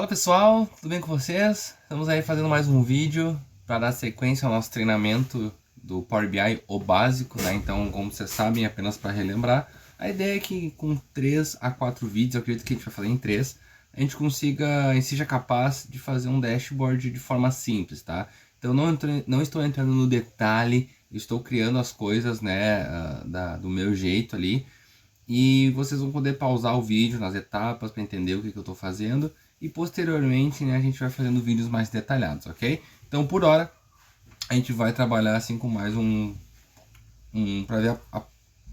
Fala pessoal, tudo bem com vocês? Estamos aí fazendo mais um vídeo para dar sequência ao nosso treinamento do Power BI, o básico, né? Então, como vocês sabem, apenas para relembrar, a ideia é que com 3 a 4 vídeos, eu acredito que a gente vai fazer em 3, a gente consiga e seja capaz de fazer um dashboard de forma simples, tá? Então, não estou entrando no detalhe, estou criando as coisas, né, do meu jeito ali, e vocês vão poder pausar o vídeo nas etapas para entender o que eu estou fazendo. E posteriormente, né, a gente vai fazendo vídeos mais detalhados, ok? Então, por hora, a gente vai trabalhar assim com mais para ver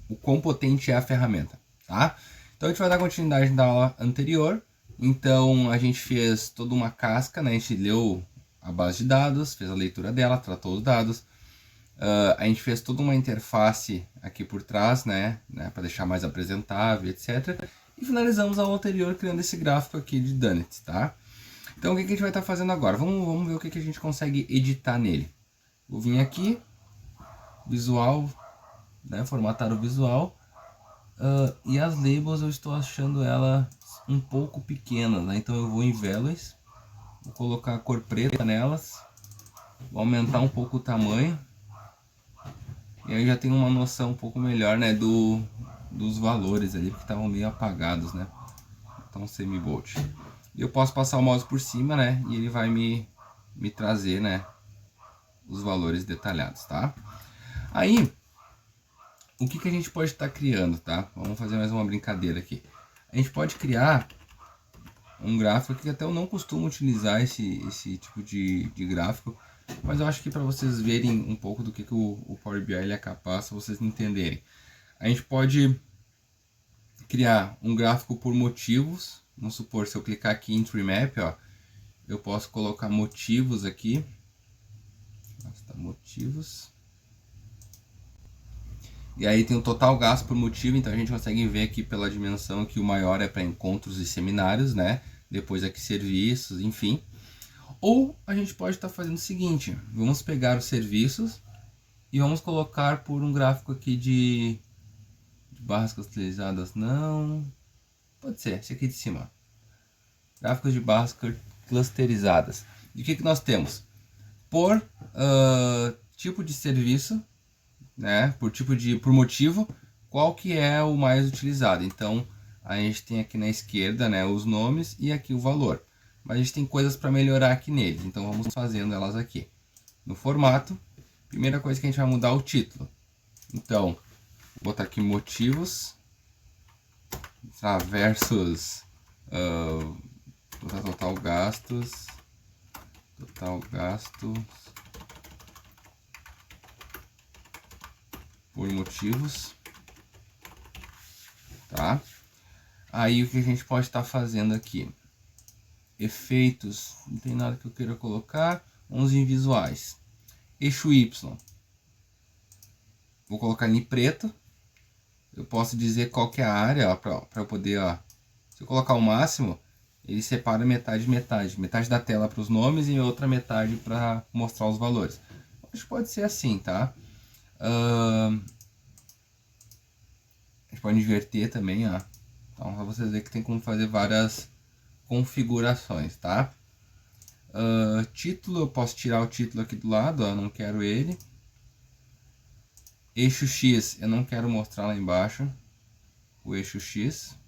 o quão potente é a ferramenta, tá? Então, a gente vai dar continuidade da aula anterior. Então, a gente fez toda uma casca, né? A gente leu a base de dados, fez a leitura dela, tratou os dados. A gente fez toda uma interface aqui por trás, né para deixar mais apresentável, etc. E finalizamos a aula anterior criando esse gráfico aqui de Dunnett, tá? Então o que a gente vai estar fazendo agora? Vamos ver o que a gente consegue editar nele. Vou vir aqui, visual, né, formatar o visual. E as labels eu estou achando ela um pouco pequenas, né? Então eu vou em Values, vou colocar a cor preta nelas, vou aumentar um pouco o tamanho. E aí já tem uma noção um pouco melhor, né, dos valores ali, porque estavam meio apagados, né? Então semi-bold. E eu posso passar o mouse por cima, né, e ele vai me trazer, né, os valores detalhados, tá? Aí, o que a gente pode estar criando, tá? Vamos fazer mais uma brincadeira aqui. A gente pode criar um gráfico que até eu não costumo utilizar esse tipo de gráfico, mas eu acho que para vocês verem um pouco do que o Power BI ele é capaz, para vocês entenderem. A gente pode criar um gráfico por motivos. Vamos supor, se eu clicar aqui em Tree Map, ó, eu posso colocar motivos aqui. Motivos. E aí tem o total gasto por motivo, então a gente consegue ver aqui pela dimensão que o maior é para encontros e seminários, né? Depois aqui serviços, enfim. Ou a gente pode estar fazendo o seguinte, vamos pegar os serviços e vamos colocar por um gráfico aqui de barras clusterizadas, não, pode ser, esse aqui de cima, gráficos de barras clusterizadas. E o que nós temos? Por tipo de serviço, né, por motivo, qual que é o mais utilizado. Então a gente tem aqui na esquerda, né, os nomes e aqui o valor. Mas a gente tem coisas para melhorar aqui neles, então vamos fazendo elas aqui. No formato, primeira coisa que a gente vai mudar é o título. Então, vou botar aqui motivos, versus total gastos por motivos, tá? Aí o que a gente pode estar fazendo aqui? Efeitos, não tem nada que eu queira colocar. Vamos em visuais. Eixo Y. Vou colocar em preto. Eu posso dizer qual que é a área para eu poder, ó, se eu colocar o máximo, ele separa metade. Metade da tela para os nomes e outra metade para mostrar os valores. Acho que pode ser assim, tá? A gente pode inverter também, ó. Então, para vocês verem que tem como fazer várias configurações, tá? Título, eu posso tirar o título aqui do lado, ó, não quero ele. Eixo X, eu não quero mostrar lá embaixo o eixo X.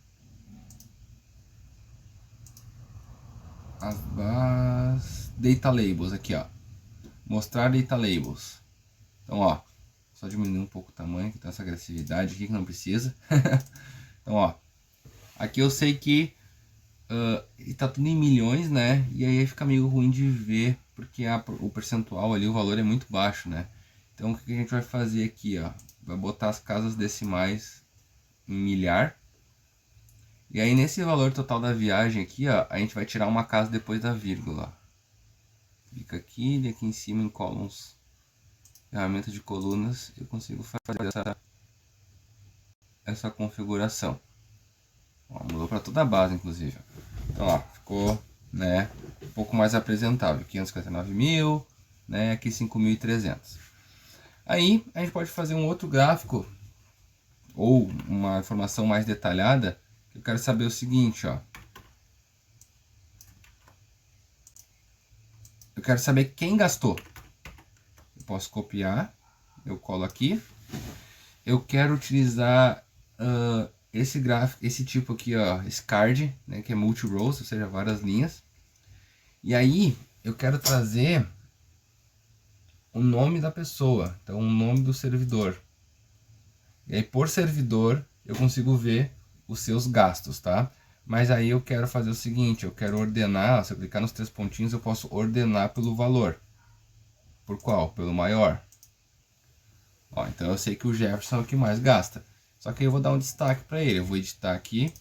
Data Labels aqui, ó. Mostrar Data Labels. Então, ó, só diminuir um pouco o tamanho, que tem essa agressividade aqui que não precisa. Então, ó, aqui eu sei que está tudo em milhões, né? E aí fica meio ruim de ver, porque o percentual ali, o valor é muito baixo, né? Então o que a gente vai fazer aqui, ó? Vai botar as casas decimais em milhar. E aí nesse valor total da viagem aqui, ó, a gente vai tirar uma casa depois da vírgula. Fica aqui, e aqui em cima em columns, ferramenta de colunas, eu consigo fazer essa configuração. Ó, mudou para toda a base, inclusive. Então, ó, ficou, né, um pouco mais apresentável. 559 mil, né, aqui 5.300. Aí, a gente pode fazer um outro gráfico, ou uma informação mais detalhada. Eu quero saber o seguinte, ó. eu quero saber quem gastou. Eu posso copiar, eu colo aqui. Eu quero utilizar esse gráfico, esse tipo aqui, ó, esse card, né, que é multi-rows, ou seja, várias linhas. E aí, eu quero trazer o nome da pessoa, então o nome do servidor. E aí, por servidor, eu consigo ver os seus gastos, tá? Mas aí eu quero fazer o seguinte, eu quero ordenar, se eu clicar nos 3 pontinhos, eu posso ordenar pelo valor. Por qual? Pelo maior. Ó, então eu sei que o Jefferson é o que mais gasta. Só que eu vou dar um destaque para ele. Eu vou editar aqui.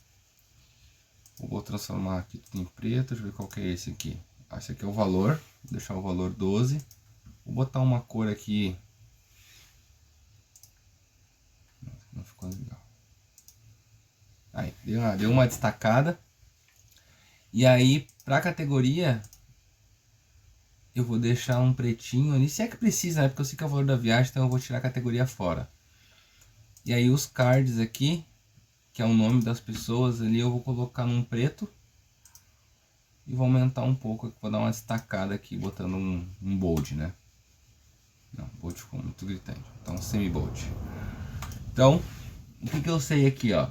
Vou transformar aqui tudo em preto. Deixa eu ver qual que é esse aqui. Esse aqui é o valor. Vou deixar o valor 12. Vou botar uma cor aqui. Não ficou legal. Aí, deu uma destacada. E aí, para a categoria, eu vou deixar um pretinho ali. Se é que precisa, né? Porque eu sei que é o valor da viagem, então eu vou tirar a categoria fora. E aí os cards aqui, que é o nome das pessoas ali, eu vou colocar num preto. E vou aumentar um pouco, vou dar uma destacada aqui, botando um bold, né? Não, bold ficou muito gritante. Então, semi-bold. Então, o que eu sei aqui, ó?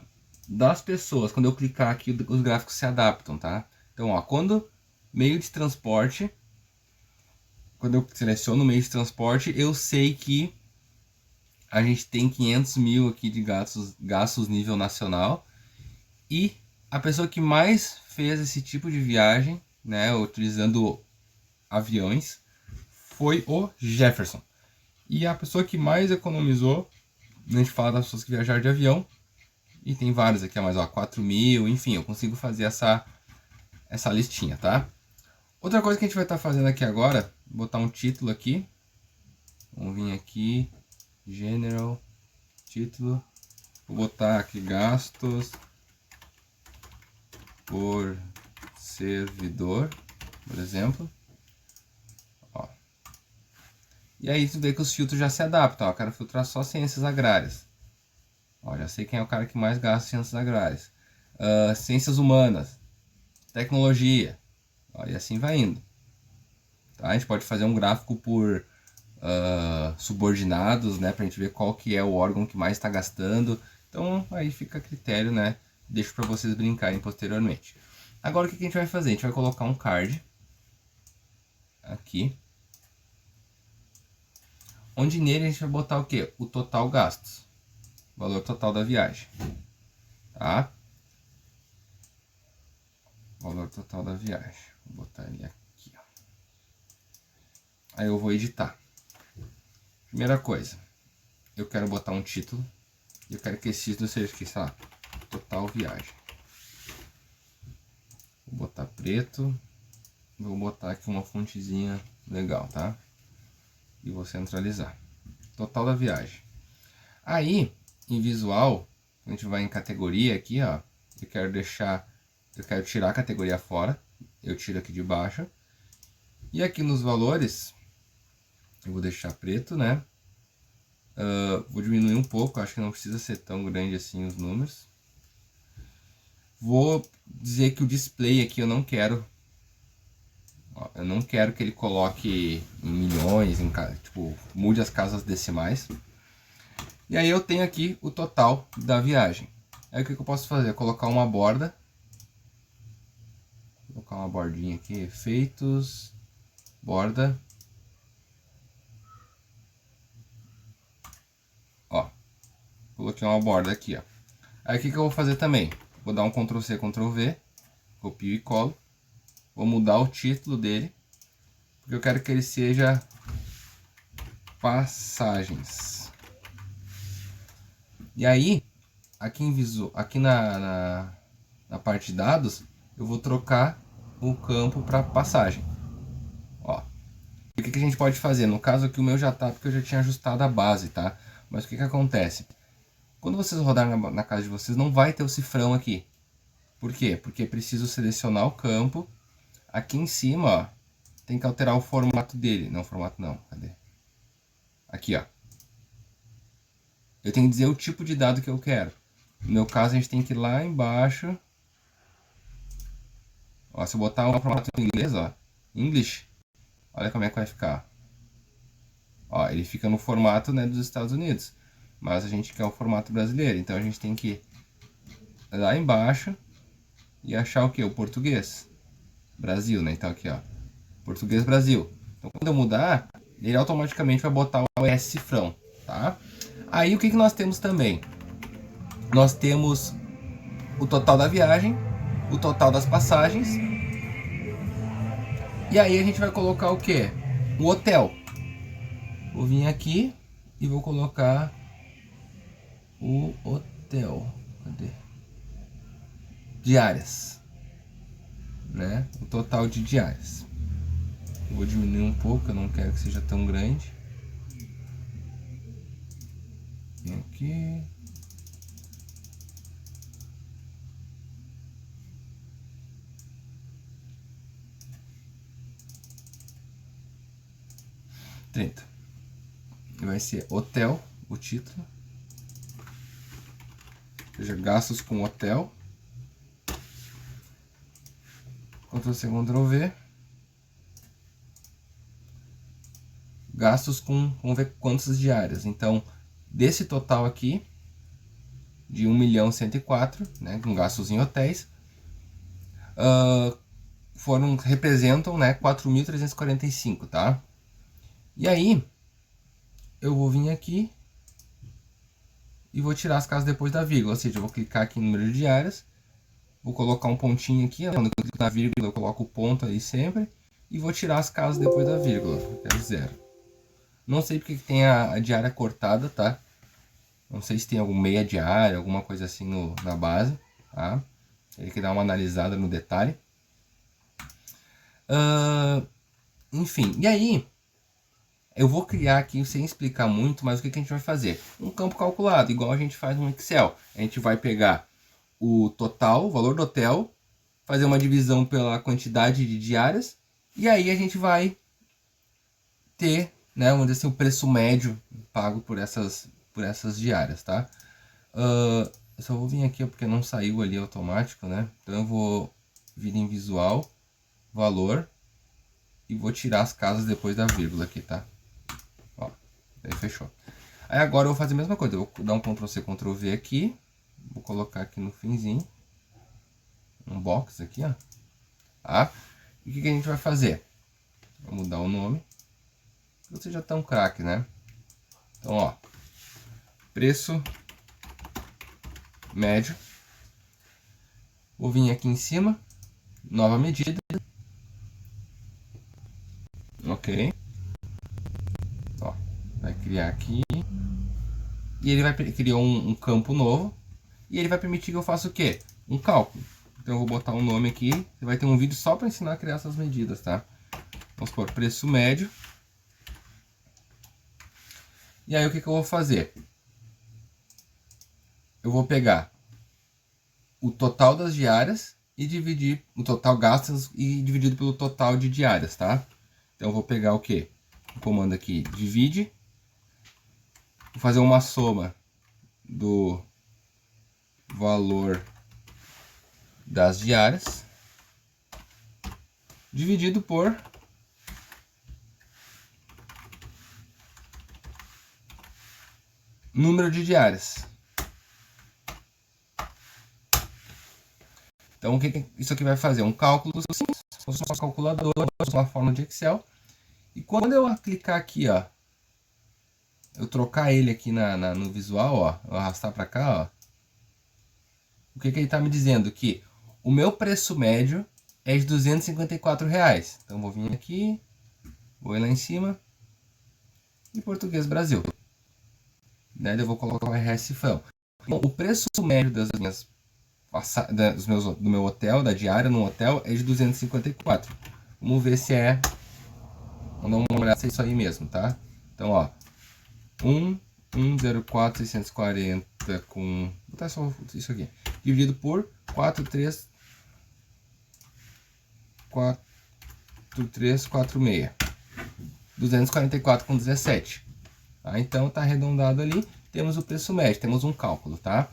Das pessoas, quando eu clicar aqui, os gráficos se adaptam, tá? Então, ó, quando meio de transporte, quando eu seleciono o meio de transporte, eu sei que a gente tem 500 mil aqui de gastos nível nacional. E a pessoa que mais fez esse tipo de viagem, né, utilizando aviões, foi o Jefferson. E a pessoa que mais economizou, a gente fala das pessoas que viajaram de avião, e tem vários aqui, mas ó, 4 mil, enfim, eu consigo fazer essa listinha, tá? Outra coisa que a gente vai estar fazendo aqui agora, botar um título aqui. Vamos vir aqui, General, título. Vou botar aqui gastos por servidor, por exemplo. Ó. E aí tu vê que os filtros já se adaptam. Ó. Eu quero filtrar só ciências agrárias. Ó, já sei quem é o cara que mais gasta ciências agrárias. Ciências humanas, tecnologia. Ó, e assim vai indo. Tá? A gente pode fazer um gráfico por subordinados, né, pra gente ver qual que é o órgão que mais está gastando. Então aí fica a critério, né? Deixo para vocês brincarem posteriormente. Agora o que a gente vai fazer? A gente vai colocar um card aqui, onde nele a gente vai botar o que? O total gastos, valor total da viagem, tá? Valor total da viagem. Vou botar ele aqui, ó. Aí eu vou editar. Primeira coisa, eu quero botar um título. E eu quero que esse título seja aqui, sei lá, total viagem. Vou botar preto. Vou botar aqui uma fontezinha legal, tá? E vou centralizar. Total da viagem. Aí, em visual, a gente vai em categoria aqui, ó. Eu quero tirar a categoria fora. Eu tiro aqui de baixo. E aqui nos valores, eu vou deixar preto, né? Vou diminuir um pouco, acho que não precisa ser tão grande assim os números. Vou dizer que o display aqui eu não quero. Ó, eu não quero que ele coloque em milhões, tipo, mude as casas decimais. E aí eu tenho aqui o total da viagem. Aí o que eu posso fazer? Colocar uma borda. Vou colocar uma bordinha aqui, efeitos, borda. Ó, coloquei uma borda aqui, ó. Aí o que eu vou fazer também? Vou dar um Ctrl C, Ctrl V, copio e colo. Vou mudar o título dele, porque eu quero que ele seja passagens. E aí, aqui na parte de dados, eu vou trocar o campo para passagem. Ó. E o que a gente pode fazer? No caso aqui o meu já tá, porque eu já tinha ajustado a base, tá? Mas o que acontece? Quando vocês rodarem na casa de vocês, não vai ter o cifrão aqui. Por quê? Porque é preciso selecionar o campo. Aqui em cima, ó, tem que alterar o formato dele. Não, formato não. Cadê? Aqui, ó. Eu tenho que dizer o tipo de dado que eu quero. No meu caso, a gente tem que ir lá embaixo. Ó, se eu botar o formato em inglês, ó, English, olha como é que vai ficar. Ó, ele fica no formato, né, dos Estados Unidos, mas a gente quer o formato brasileiro, então a gente tem que ir lá embaixo e achar o que? O português. Brasil, né? Então aqui, ó. Português Brasil. Então quando eu mudar, ele automaticamente vai botar o S cifrão, tá? Aí o que nós temos também? Nós temos o total da viagem, o total das passagens. E aí a gente vai colocar o que? O hotel. Vou vir aqui e vou colocar o hotel. Cadê? Diárias, né? O total de diárias. Vou diminuir um pouco, eu não quero que seja tão grande. Vem aqui. Vai ser hotel, o título. Ou seja, gastos com hotel. Ctrl+C, Ctrl+V. Gastos vamos ver quantas diárias. Então, desse total aqui, de 1.104.000, né, com gastos em hotéis, representam, né, 4.345, tá? E aí, eu vou vir aqui e vou tirar as casas depois da vírgula, ou seja, eu vou clicar aqui no número de diárias, vou colocar um pontinho aqui, quando eu clico na vírgula eu coloco o ponto aí sempre, e vou tirar as casas depois da vírgula, eu quero 0. Não sei porque que tem a diária cortada, tá? Não sei se tem algum meia diária, alguma coisa assim na base, tá? Tem que dar uma analisada no detalhe. Enfim, e aí eu vou criar aqui sem explicar muito, mas o que a gente vai fazer? Um campo calculado, igual a gente faz no Excel. A gente vai pegar o total, o valor do hotel, fazer uma divisão pela quantidade de diárias, e aí a gente vai ter, né, vamos dizer assim, o preço médio pago por essas diárias, tá? Eu só vou vir aqui porque não saiu ali automático, né? Então eu vou vir em visual, valor, e vou tirar as casas depois da vírgula aqui, tá? Ó, aí fechou. Aí agora eu vou fazer a mesma coisa, eu vou dar um Ctrl+C, Ctrl+V aqui, vou colocar aqui no finzinho, um box aqui, ó. Tá? E o que a gente vai fazer? Vou mudar o nome. Você já tá um craque, né? Então, ó, preço médio. Vou vir aqui em cima, nova medida. Ok. Ó, vai criar aqui. E ele vai criar um campo novo. E ele vai permitir que eu faça o quê? Um cálculo. Então eu vou botar um nome aqui. Você vai ter um vídeo só para ensinar a criar essas medidas, tá? Vamos por preço médio. E aí o que eu vou fazer? Eu vou pegar o total das diárias e dividir o total gastos e dividido pelo total de diárias, tá? Então eu vou pegar o que? O comando aqui, divide. Vou fazer uma soma do valor das diárias dividido por número de diárias. Então o que isso aqui vai fazer? Um cálculo simples, uma calculadora, uma forma de Excel. E quando eu clicar aqui, ó, eu trocar ele aqui no visual, ó, eu arrastar para cá, ó, o que ele está me dizendo? Que o meu preço médio é de R$254. Então vou vir aqui, vou ir lá em cima e Português Brasil. Né? Eu vou colocar o RS cifrão. Então, o preço médio do meu hotel, da diária no hotel, é de 254. Vamos ver se é. Vamos dar uma olhada se é isso aí mesmo, tá? Então, ó. 104.640 com. Vou botar só isso aqui. Dividido por 4.346. 244,17. Tá? Então tá arredondado ali. Temos o preço médio, temos um cálculo, tá?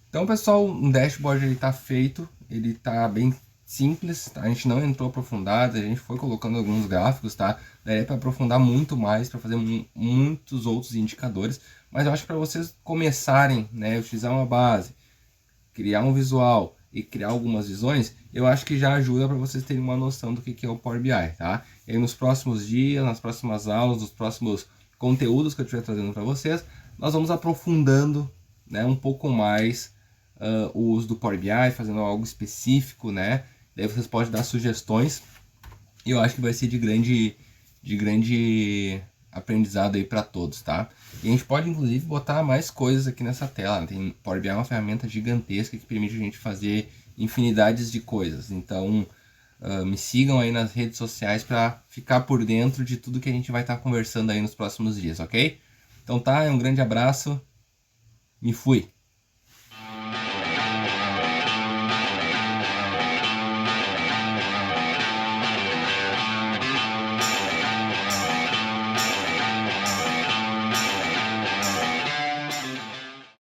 Então, pessoal, um dashboard ele tá feito, ele tá bem simples, tá? A gente não entrou aprofundado, a gente foi colocando alguns gráficos, tá? Daria para aprofundar muito mais, para fazer muitos outros indicadores, mas eu acho que para vocês começarem, né, utilizar uma base, criar um visual e criar algumas visões, eu acho que já ajuda para vocês terem uma noção do que é o Power BI, tá? E aí nos próximos dias, nas próximas aulas, nos próximos conteúdos que eu estiver trazendo para vocês, nós vamos aprofundando, né, um pouco mais o uso do Power BI, fazendo algo específico, né? Daí vocês podem dar sugestões e eu acho que vai ser de grande aprendizado aí para todos, tá? E a gente pode inclusive botar mais coisas aqui nessa tela, né? Tem Power BI é uma ferramenta gigantesca que permite a gente fazer infinidades de coisas. Então, me sigam aí nas redes sociais para ficar por dentro de tudo que a gente vai estar conversando aí nos próximos dias, ok? Então tá, um grande abraço, me fui!